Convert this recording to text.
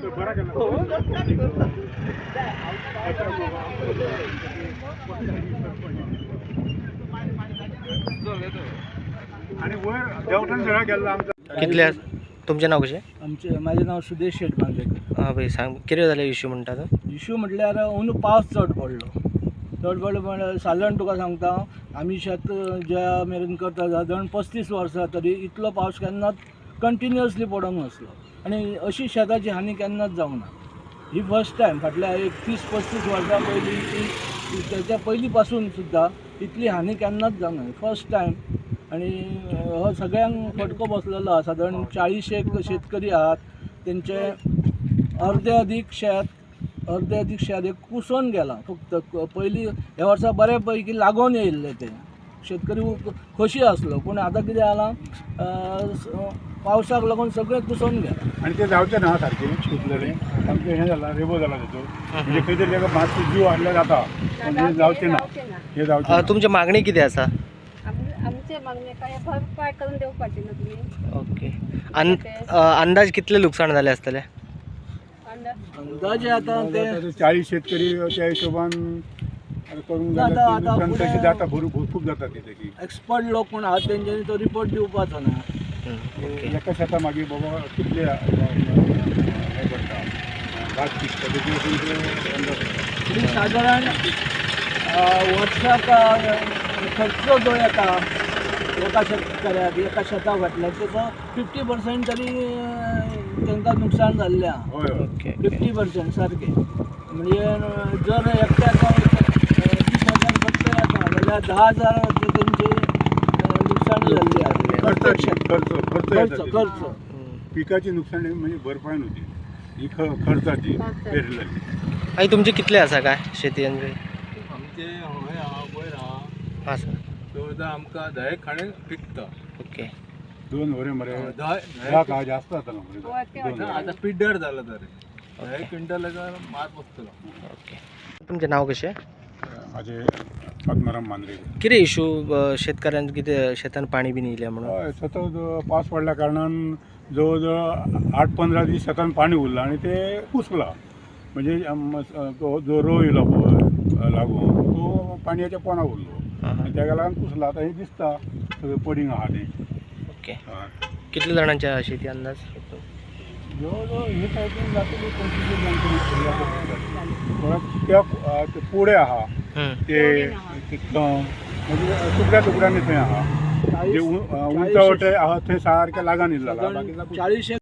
कितले तुमचें नाव कशें? माझे नाव सुदेश शेटमांगे. हां भाई सांग कितें जालें इश्यू म्हणटा तो? इश्यू म्हटल्यार अंदू पावस चड पडलो म्हळ्यार साधारण तुका सांगता आमी शेत ज्या मेरेन करता साधारण 35 वर्सां तरी इतलो पावस केन्नाच कंटिन्युअसली पडोंक नासलो आनी अशी शेताची हानी केन्नाच जावंक ना. ही फर्स्ट टायम फाटल्या एक 30-35 वर्सां पयलीं त्याच्या पयलीं पासून सुद्दां इतली हानी केन्नाच जावंक ना. फर्स्ट टायम आनी हो सगळ्यांक फटको बसलेलो आहा. साधारण 40 एक शेतकरी आहात तेंचे अर्धे अदीक शेत एक कुसोन गेलां. फक्त पयलीं ह्या वर्सा बरे पैकी लागून येयल्ले ते शेतकरी खोशी आसलो पूण आतां कितें जालां पावसाक लागून सगळें कुसोन गेलां. आनी तें जावचें ना सारकें शिकलेलें सामकें हें जालां रेबो जाला तेजो म्हणजे खंय तरी ताका मातसो जीव हाडल्यार जाता पूण तें जावचें ना हें जावचें ना. तुमची मागणी कितें आसा? आमचे मागणे काय भरपाय करून देवपाचे ना तुम्ही. ओके अंदाज कितले लुकसाण जाले आसतले? अंदाजे आतां ते 40 शेतकरी त्या हिशोबान करूंक नुकसान तशें जाता खूब जाता ती तशी. एक्सपर्ट लोक कोण आहात तेंच्यांनी तो रिपोर्ट दिवपाचो ना. एका शेता मागीर बाबा कितले हें करता भात पिकता तेजे वचून ते अंदाज साधारण वर्साक खर्च जो येता एका शेतकऱ्याक एका शेताक घातल्यार तेचो 50% तरी तांकां नुकसाण जाल्लें आहा. हय हय 50% सारकें म्हणजे जर एकट्याक 20,000 खर्च येता जाल्यार 10,000 तेंची नुकसाण जाल्ली आहा. खर्च पिकाची नुकसाण म्हणजे भरपाय न्हू ती ही खर्चाची पेरलेली. आई तुमचे कितले आसा काय शेती? आमचे हय आहा वयर आहा आसा चवदा आमकां 10 खाणे पिकता. ओके 2 वरे मरे 10 का जास्त जातालो मरे आतां पिड्ड्यार जाला तरी 10 क्विंटल मार बसतलो. ओके तुमचें नाव कशें? माझे आत्माराम मांद्रे. कितें इश्यू शेतकऱ्यांक कितें शेतान पाणी बीन येयलें म्हणून? हय सतत पावस पडल्या कारणान जवळ जवळ 8-15 दीस शेतान पाणी उरलां आनी ते कुसला म्हणजे जो रोव येयलो पळय लागून तो पाणयाच्या पोंदा उरलो आनी तेका लागून कुसला. आतां हें दिसता सगळें पडींग आहा तें. ओके कितले जाणांच्या शेती अंदाज? जवळ जवळ हे सायडीन जातली 25 जाणांची त्या पुढे आहा ते म्हणजे तुकड्यांनी थंय आहा जे उंचावटे आहा थंय सारकें लागान इल्लो 40